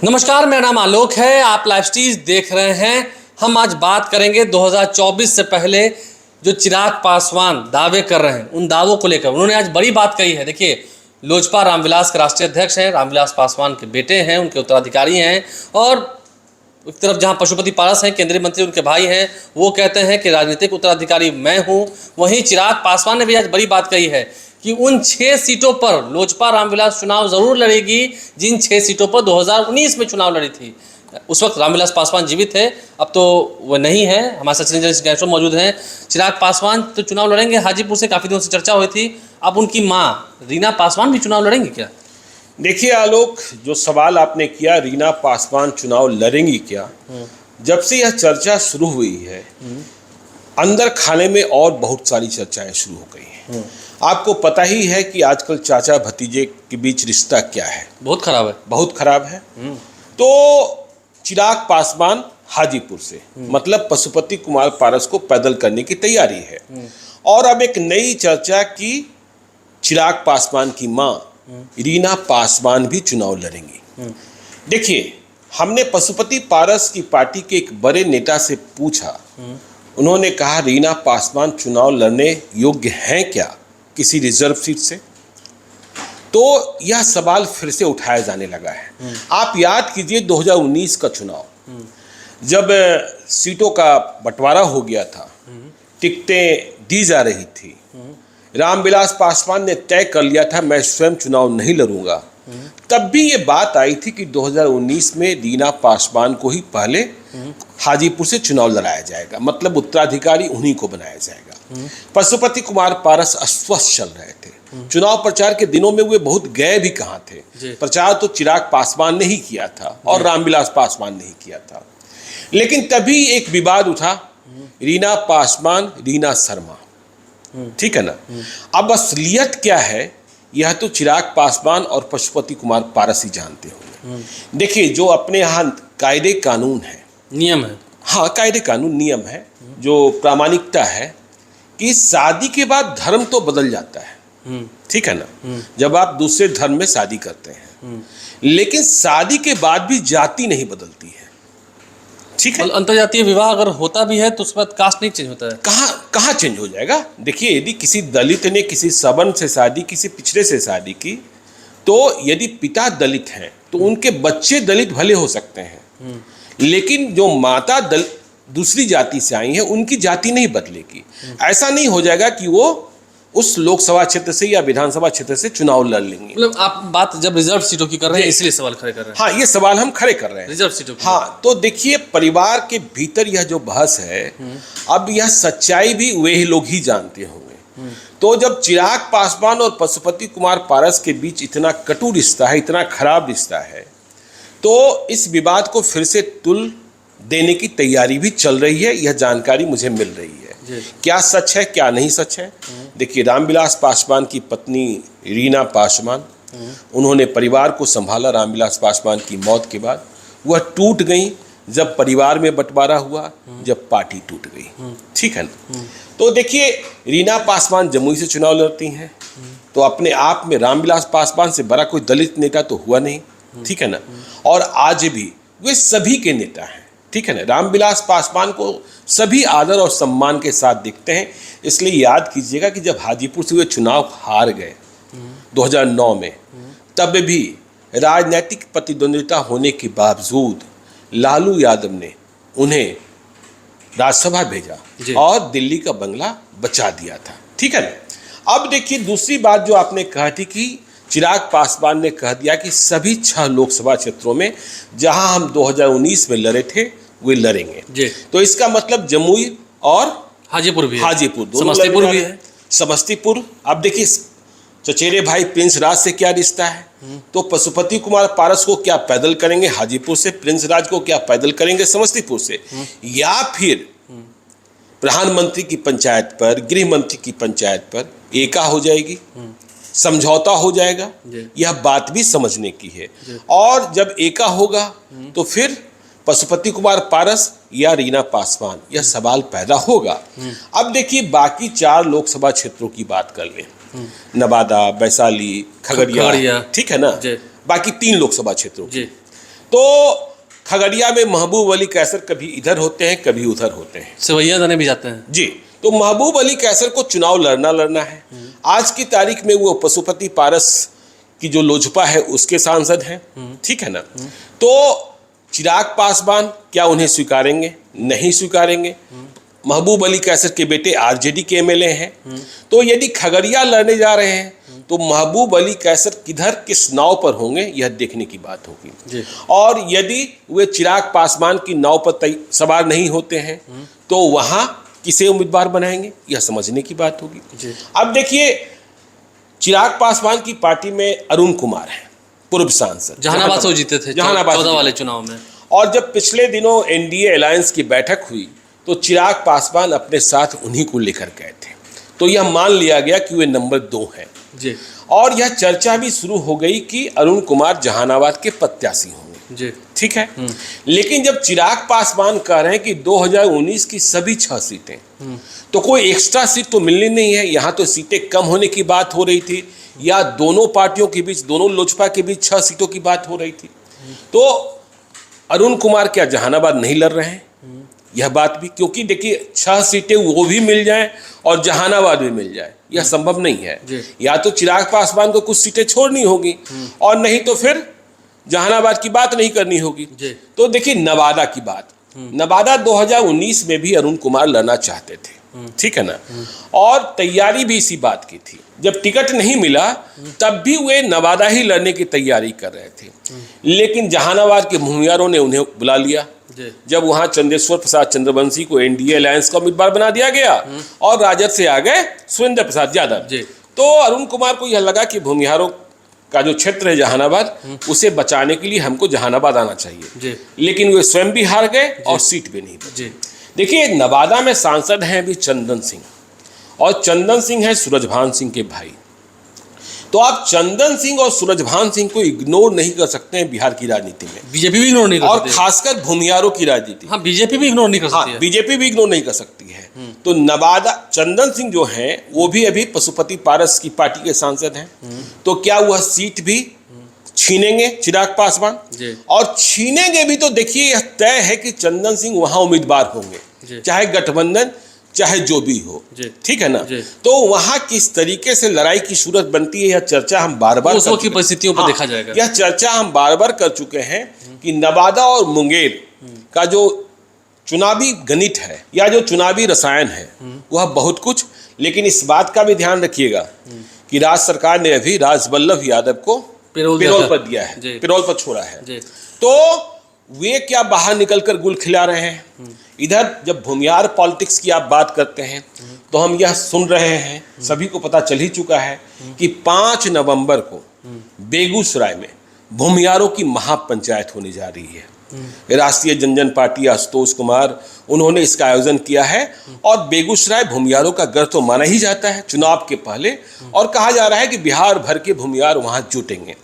नमस्कार, मेरा नाम आलोक है। आप लाइव स्टीज देख रहे हैं। हम आज बात करेंगे 2024 से पहले जो चिराग पासवान दावे कर रहे हैं उन दावों को लेकर। उन्होंने आज बड़ी बात कही है। देखिए, लोजपा रामविलास के राष्ट्रीय अध्यक्ष हैं, रामविलास पासवान के बेटे हैं, उनके उत्तराधिकारी हैं। और एक तरफ जहां पशुपति पारस हैं, केंद्रीय मंत्री उनके भाई हैं, वो कहते हैं कि राजनीतिक उत्तराधिकारी मैं हूं। वहीं चिराग पासवान ने भी आज बड़ी बात कही है कि उन 6 सीटों पर लोजपा रामविलास चुनाव जरूर लड़ेगी जिन 6 सीटों पर 2019 में चुनाव लड़ी थी। उस वक्त रामविलास पासवान जीवित थे, अब तो वो नहीं है। हमारे साथ जर्नलिस्ट गैसो मौजूद हैं। चिराग पासवान तो चुनाव लड़ेंगे, हाजीपुर से काफ़ी दिनों से चर्चा हुई थी। अब उनकी माँ रीना पासवान भी चुनाव लड़ेंगी क्या? देखिए आलोक, जो सवाल आपने किया रीना पासवान चुनाव लड़ेंगी क्या, जब से यह चर्चा शुरू हुई है अंदर खाने में और बहुत सारी चर्चाएं शुरू हो गई हैं। आपको पता ही है कि आजकल चाचा भतीजे के बीच रिश्ता क्या है, बहुत खराब है, बहुत खराब है। तो चिराग पासवान हाजीपुर से मतलब पशुपति कुमार पारस को पैदल करने की तैयारी है। और अब एक नई चर्चा की चिराग पासवान की मां रीना पासवान भी चुनाव लड़ेंगी। देखिए, हमने पशुपति पारस की पार्टी के एक बड़े नेता से पूछा, उन्होंने कहा रीना पासवान चुनाव लड़ने योग्य हैं क्या किसी रिजर्व सीट से। तो यह सवाल फिर से उठाया जाने लगा है। आप याद कीजिए 2019 का चुनाव, जब सीटों का बंटवारा हो गया था, टिकटें दी जा रही थी, रामविलास पासवान ने तय कर लिया था मैं स्वयं चुनाव नहीं लड़ूंगा। तब भी ये बात आई थी कि 2019 में रीना पासवान को ही पहले हाजीपुर से चुनाव लड़ाया जाएगा, मतलब उत्तराधिकारी उन्हीं को बनाया जाएगा। पशुपति कुमार पारस अस्वस्थ चल रहे थे। चुनाव प्रचार के दिनों में वे बहुत गए भी कहाँ थे। प्रचार तो चिराग पासवान ने ही किया था और रामविलास पासवान ने ही किया था। लेकिन तभी एक विवाद उठा, रीना पासवान रीना शर्मा, ठीक है ना। अब असलियत क्या है यह तो चिराग पासवान और पशुपति कुमार पारस ही जानते होंगे। देखिए, जो अपने यहाँ कायदे कानून है, नियम है, हाँ कायदे कानून नियम है, जो प्रामाणिकता है कि शादी के बाद धर्म तो बदल जाता है, ठीक है ना। जब आप दूसरे धर्म में शादी करते हैं, लेकिन शादी के बाद भी जाति नहीं बदलती है, ठीक है। अंतरजातीय विवाह अगर होता भी है तो उसके बाद कास्ट नहीं चेंज होता है। कहाँ चेंज हो जाएगा। देखिए, यदि किसी दलित ने किसी सवर्ण से शादी, किसी पिछड़े से शादी की, तो यदि पिता दलित हैं तो उनके बच्चे दलित भले हो सकते हैं, लेकिन जो माता दूसरी जाति से आई है उनकी जाति नहीं बदलेगी। ऐसा नहीं हो जाएगा कि वो उस लोकसभा क्षेत्र से या विधानसभा क्षेत्र से चुनाव लड़ लेंगे। मतलब आप बात जब रिजर्व सीटों की कर रहे हैं इसलिए सवाल खड़े कर रहे हैं। हाँ, ये सवाल हम खड़े कर रहे हैं रिजर्व सीटों की। हाँ, तो देखिए, परिवार के भीतर यह जो बहस है, अब यह सच्चाई भी वे ही लोग ही जानते होंगे। तो जब चिराग पासवान और पशुपति कुमार पारस के बीच इतना कटु रिश्ता है, इतना खराब रिश्ता है, तो इस विवाद को फिर से तुल देने की तैयारी भी चल रही है। यह जानकारी मुझे मिल रही है। क्या सच है क्या नहीं सच है, देखिए, रामविलास पासवान की पत्नी रीना पासवान, उन्होंने परिवार को संभाला रामविलास पासवान की मौत के बाद। वह टूट गई जब परिवार में बंटवारा हुआ, जब पार्टी टूट गई, ठीक है ना। तो देखिए, रीना पासवान जमुई से चुनाव लड़ती हैं, तो अपने आप में रामविलास पासवान से बड़ा कोई दलित नेता तो हुआ नहीं, ठीक है ना। और आज भी वे सभी के नेता हैं, ठीक है ना। रामविलास पासवान को सभी आदर और सम्मान के साथ देखते हैं। इसलिए याद कीजिएगा कि जब हाजीपुर से वे चुनाव हार गए 2009 में, तब भी राजनीतिक प्रतिद्वंद्विता होने के बावजूद लालू यादव ने उन्हें राज्यसभा भेजा और दिल्ली का बंगला बचा दिया था, ठीक है ना। अब देखिए, दूसरी बात जो आपने कहा थी कि चिराग पासवान ने कह दिया कि सभी 6 लोकसभा क्षेत्रों में जहां हम 2019 में लड़े थे वे लड़ेंगे। तो इसका मतलब जमुई और हाजीपुर भी है, हाजीपुर, समस्तीपुर भी है। समस्तीपुर, अब देखिए, चचेरे भाई प्रिंस राज से क्या रिश्ता है, तो पशुपति कुमार पारस को क्या पैदल करेंगे हाजीपुर से, प्रिंस राज को क्या पैदल करेंगे समस्तीपुर से, या फिर प्रधानमंत्री की पंचायत पर, गृह मंत्री की पंचायत पर एका हो जाएगी, समझौता हो जाएगा। यह बात भी समझने की है। और जब एका होगा तो फिर पशुपति कुमार पारस या रीना पासवान, यह सवाल पैदा होगा। अब देखिए, बाकी 4 लोकसभा क्षेत्रों की बात कर लें, नवादा, वैशाली, खगड़िया, ठीक है ना, बाकी 3 लोकसभा क्षेत्रों की। तो खगड़िया में महबूब अली कैसर कभी इधर होते हैं, कभी उधर होते हैं, सिवैया देने भी जाते हैं जी। तो महबूब अली कैसर को चुनाव लड़ना है। आज की तारीख में वो पशुपति पारस की जो लोजपा है उसके सांसद हैं, ठीक है ना। तो चिराग पासवान क्या उन्हें स्वीकारेंगे? नहीं स्वीकारेंगे। महबूब अली कैसर के बेटे आरजेडी के एमएलए हैं। तो यदि खगड़िया लड़ने जा रहे हैं तो महबूब अली कैसर किधर किस नाव पर होंगे यह देखने की बात होगी। और यदि वे चिराग पासवान की नाव पर सवार नहीं होते हैं तो वहां किसे उम्मीदवार बनाएंगे यह समझने की बात होगी। अब देखिए, चिराग पासवान की पार्टी में अरुण कुमार है, पूर्व सांसद, जहानाबाद से जीते थे 14 वाले चुनाव में। और जब पिछले दिनों एनडीए अलायंस की बैठक हुई तो चिराग पासवान अपने साथ उन्हीं को लेकर गए थे। तो यह मान लिया गया कि वे नंबर 2 हैं जी। और यह चर्चा भी शुरू हो गई कि अरुण कुमार जहानाबाद के प्रत्याशी होंगे जी, ठीक है। लेकिन जब चिराग पासवान कह रहे हैं कि 2019 की सभी 6 सीटें, तो कोई एक्स्ट्रा सीट तो मिलनी नहीं है। यहाँ तो सीटें कम होने की बात हो रही थी, या दोनों पार्टियों के बीच, दोनों लोजपा के बीच 6 सीटों की बात हो रही थी। तो अरुण कुमार क्या जहानाबाद नहीं लड़ रहे हैं? यह बात भी, क्योंकि देखिए 6 सीटें वो भी मिल जाएं और जहानाबाद भी मिल जाए, यह संभव नहीं है। या तो चिराग पासवान को कुछ सीटें छोड़नी होगी और नहीं तो फिर जहानाबाद की बात नहीं करनी होगी। तो देखिए नवादा की बात, नवादा 2019 में भी अरुण कुमार लड़ना चाहते थे, ठीक है ना। और तैयारी भी इसी बात की थी। जब टिकट नहीं मिला तब भी वे नवादा ही लड़ने की तैयारी कर रहे थे। लेकिन जहानाबाद के भूमियारों ने उन्हें बुला लिया जब वहां चंदेश्वर प्रसाद चंद्रवंशी को एनडीए अलायंस का उम्मीदवार बना दिया गया और राजद से आ गए सुरेंद्र प्रसाद यादव। तो अरुण कुमार को यह लगा कि भूमिहारों का जो क्षेत्र है जहानाबाद, उसे बचाने के लिए हमको जहानाबाद आना चाहिए। लेकिन वे स्वयं भी हार गए और सीट भी नहीं बची। देखिए नवादा में सांसद हैं अभी चंदन सिंह, और चंदन सिंह है सूरजभान सिंह के भाई। तो आप चंदन सिंह और सूरजभान सिंह को इग्नोर नहीं कर सकते हैं बिहार की राजनीति में। बीजेपी भी इग्नोर नहीं कर सकती, और खासकर भूमियारों की राजनीति। हाँ, बीजेपी भी इग्नोर नहीं कर सकती है। बीजेपी भी इग्नोर नहीं कर सकती है। तो नवादा चंदन सिंह जो हैं वो भी अभी पशुपति पारस की पार्टी के सांसद हैं। तो क्या वह सीट भी छीनेंगे चिराग पासवान? और छीनेंगे भी तो देखिए यह तय है कि चंदन सिंह वहां उम्मीदवार होंगे, चाहे गठबंधन चाहे जो भी हो, ठीक है ना। तो वहां किस तरीके से लड़ाई की सूरत बनती है यह चर्चा हम बार बार की परिस्थितियों पर देखा जाएगा। यह चर्चा हम बार बार कर चुके हैं कि नवादा और मुंगेर का जो चुनावी गणित है या जो चुनावी रसायन है वह बहुत कुछ। लेकिन इस बात का भी ध्यान रखिएगा कि राज्य सरकार ने अभी राजवल्लभ यादव को पेरोल पर दिया है, पेरोल पर छोड़ा है। तो वे क्या बाहर निकलकर गुल खिला रहे हैं? इधर जब भूमियार पॉलिटिक्स की आप बात करते हैं तो हम यह सुन रहे हैं, सभी को पता चल ही चुका है कि 5 नवंबर को बेगूसराय में भूमियारों की महापंचायत होने जा रही है। राष्ट्रीय जनजन पार्टी आशुतोष कुमार उन्होंने इसका आयोजन किया है और बेगूसराय भूमियारों का घर तो माना ही जाता है चुनाव के पहले, और कहा जा रहा है कि बिहार भर के भूमियार वहां जुटेंगे।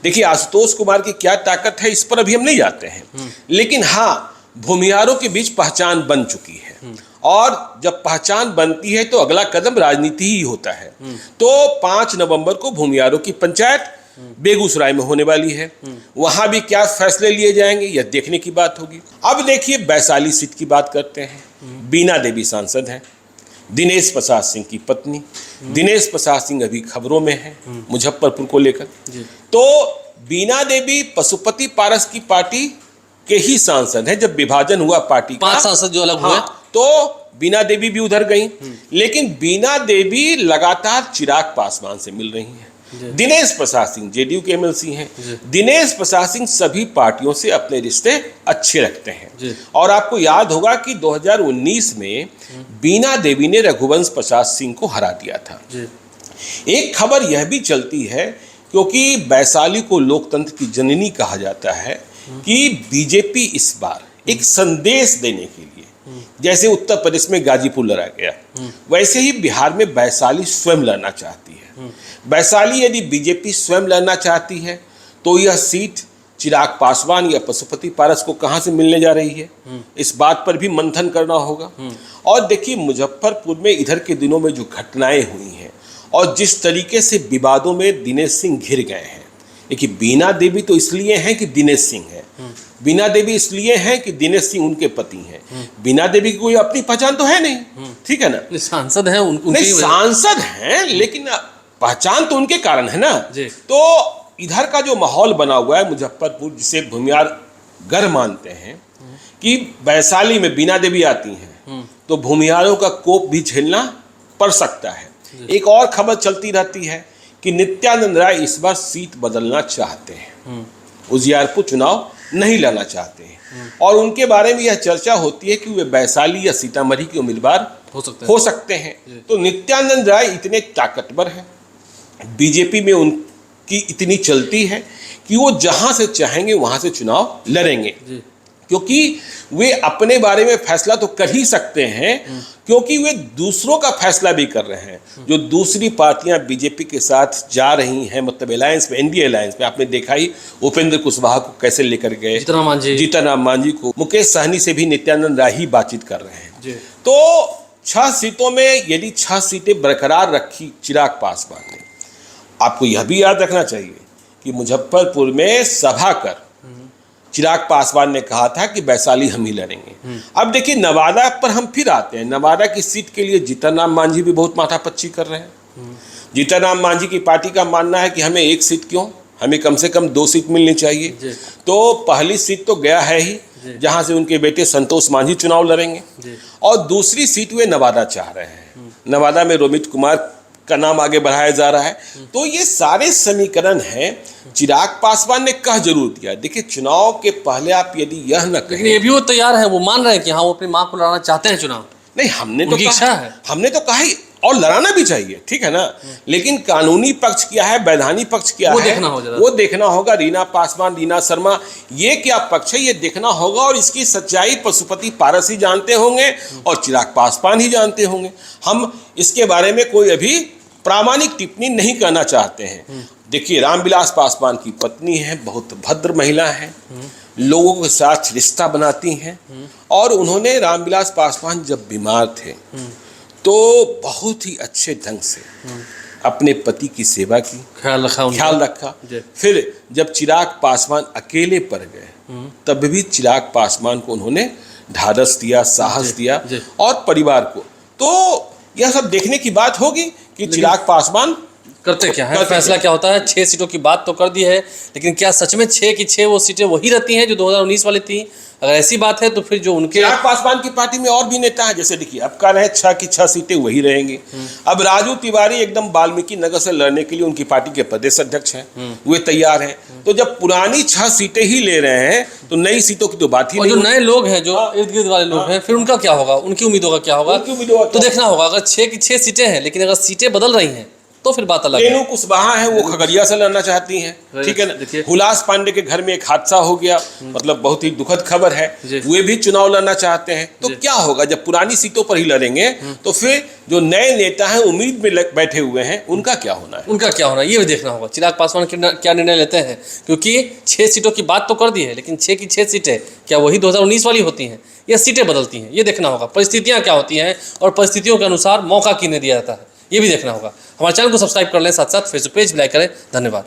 देखिए आशुतोष कुमार की क्या ताकत है इस पर अभी हम नहीं जाते हैं, लेकिन हाँ भूमियारों के बीच पहचान बन चुकी है। और जब पहचान बनती है तो अगला कदम राजनीति ही होता है। तो 5 नवंबर को भूमियारों की पंचायत बेगूसराय में होने वाली है। वहां भी क्या फैसले लिए जाएंगे यह देखने की बात होगी। अब देखिए वैशाली सीट की बात करते हैं। बीना देवी सांसद हैं, दिनेश प्रसाद सिंह की पत्नी। दिनेश प्रसाद सिंह अभी खबरों में है मुजफ्फरपुर को लेकर। तो बीना देवी पशुपति पारस की पार्टी के ही सांसद हैं। जब विभाजन हुआ पार्टी का 5 सांसद जो अलग हुए, तो बीना देवी भी उधर गई। लेकिन बीना देवी लगातार चिराग पासवान से मिल रही हैं। दिनेश प्रसाद सिंह जेडीयू के एमएलसी हैं। दिनेश प्रसाद सिंह सभी पार्टियों से अपने रिश्ते अच्छे रखते हैं। और आपको याद होगा कि 2019 में बीना देवी ने रघुवंश प्रसाद सिंह को हरा दिया था। एक खबर यह भी चलती है, क्योंकि वैशाली को लोकतंत्र की जननी कहा जाता है, कि बीजेपी इस बार एक संदेश देने के लिए, जैसे उत्तर प्रदेश में गाजीपुर लड़ा गया, वैसे ही बिहार में वैशाली स्वयं लड़ना चाहती है। वैशाली यदि बीजेपी स्वयं लड़ना चाहती है तो यह सीट चिराग पासवान या पशुपति पारस को कहां से मिलने जा रही है, इस बात पर भी मंथन करना होगा। और देखिए मुजफ्फरपुर में इधर के दिनों में जो घटनाएं हुई हैं और जिस तरीके से विवादों में दिनेश सिंह घिर गए हैं, देखिए बीना देवी तो इसलिए हैं कि दिनेश सिंह है, बीना देवी इसलिए हैं कि दिनेश सिंह उनके पति हैं। बीना देवी की कोई अपनी पहचान तो है नहीं, ठीक है ना। सांसद हैं नहीं, सांसद हैं लेकिन पहचान तो उनके कारण है ना। तो इधर का जो माहौल बना हुआ है मुजफ्फरपुर, जिसे भूमियार गढ़ मानते हैं, कि वैशाली में बीना देवी आती हैं तो भूमियारों का कोप भी झेलना पड़ सकता है। एक और खबर चलती रहती है कि नित्यानंद राय इस बार सीट बदलना चाहते हैं, उजियारपुर चुनाव नहीं लड़ना चाहते हैं, और उनके बारे में यह चर्चा होती है कि वे वैशाली या सीतामढ़ी के उम्मीदवार हो सकते हैं। तो नित्यानंद राय इतने ताकतवर हैं, बीजेपी में उनकी इतनी चलती है कि वो जहां से चाहेंगे वहां से चुनाव लड़ेंगे, क्योंकि वे अपने बारे में फैसला तो कर ही सकते हैं, क्योंकि वे दूसरों का फैसला भी कर रहे हैं। जो दूसरी पार्टियां बीजेपी के साथ जा रही हैं, मतलब अलायंस में, एनडीए अलायंस में, आपने देखा ही उपेंद्र कुशवाहा को कैसे लेकर गए, जीतन राम मांझी को, मुकेश सहनी से भी नित्यानंद राय ही बातचीत कर रहे हैं। तो 6 सीटों में यदि 6 सीटें बरकरार रखी चिराग पासवान ने, आपको यह भी याद रखना चाहिए कि मुजफ्फरपुर में सभा कर चिराग पासवान ने कहा था कि वैशाली हम ही लड़ेंगे। अब देखिए नवादा पर हम फिर आते हैं। नवादा की सीट के लिए जीतन राम मांझी भी बहुत माथापच्ची कर रहे हैं। जीतन राम मांझी की पार्टी का मानना है कि हमें 1 सीट क्यों, हमें कम से कम 2 सीट मिलनी चाहिए। तो पहली सीट तो गया है ही, जहां से उनके बेटे संतोष मांझी चुनाव लड़ेंगे, और दूसरी सीट वे नवादा चाह रहे हैं। नवादा में रोमित कुमार का नाम आगे बढ़ाया जा रहा है। तो ये सारे समीकरण हैं। चिराग पासवान ने कह जरूर दिया, देखिए चुनाव के पहले आप यदि यह न कहें, ये भी वो तैयार है, वो मान रहे हैं कि हाँ वो अपनी माँ को लड़ाना चाहते हैं चुनाव। नहीं, हमने तो कहा ही, और लड़ाना भी चाहिए, ठीक है ना। लेकिन कानूनी पक्ष क्या है, वैधानिक पक्ष क्या है, वो देखना होगा। रीना पासवान, रीना शर्मा, ये क्या पक्ष है, ये देखना होगा, और इसकी सच्चाई पशुपति पारस ही जानते होंगे और चिराग पासवान ही जानते होंगे। हम इसके बारे में कोई अभी प्रामाणिक टिप्पणी नहीं करना चाहते हैं। देखिए रामविलास पासवान की पत्नी है, बहुत भद्र महिला है, लोगों के साथ रिश्ता बनाती हैं, और उन्होंने रामविलास पासवान जब बीमार थे तो बहुत ही अच्छे ढंग से अपने पति की सेवा की, ख्याल रखा। फिर जब चिराग पासवान अकेले पड़ गए तब भी चिराग पासवान को उन्होंने ढाढ़स दिया, साहस दिया, और परिवार को। तो यह सब देखने की बात होगी कि चिराग पासवान करते क्या है, फैसला क्या होता है। 6 सीटों की बात तो कर दी है, लेकिन क्या सच में 6 की 6 वो सीटें वही रहती हैं जो 2019 वाली थी? अगर ऐसी बात है तो फिर जो उनके चिराग पासवान की पार्टी में और भी नेता हैं, जैसे देखिए अब कह रहे हैं 6 की 6 सीटें वही रहेंगी। अब राजू तिवारी एकदम वाल्मीकि नगर से लड़ने के लिए उनकी पार्टी के प्रदेश अध्यक्ष हैं, वे तैयार हैं। तो जब पुरानी 6 सीटें ही ले रहे हैं तो नई सीटों की तो बात ही नहीं। जो नए लोग हैं, जो इर्द गिर्द वाले लोग हैं, फिर उनका क्या होगा, उनकी उम्मीदों का क्या होगा, तो देखना होगा। अगर 6 की 6 सीटें हैं, लेकिन अगर सीटें बदल रही हैं तो फिर बात अलग है। रेणु कुशवाहा है, वो खगड़िया से लड़ना चाहती हैं, ठीक है ना। हुलास पांडे के घर में एक हादसा हो गया, मतलब बहुत ही दुखद खबर है, वे भी चुनाव लड़ना चाहते हैं। तो क्या होगा जब पुरानी सीटों पर ही लड़ेंगे, तो फिर जो नए नेता हैं उम्मीद में बैठे हुए हैं, उनका क्या होना है, ये भी देखना होगा। चिराग पासवान क्या निर्णय लेते हैं, क्योंकि 6 सीटों की बात तो कर दी है, लेकिन 6 की 6 सीटें क्या वही 2019 वाली होती हैं या सीटें बदलती हैं, ये देखना होगा। परिस्थितियां क्या होती हैं और परिस्थितियों के अनुसार मौका किन्हें दिया जाता है, ये भी देखना होगा। हमारे चैनल को सब्सक्राइब कर लें, साथ साथ फेसबुक पेज भी लाइक करें। धन्यवाद।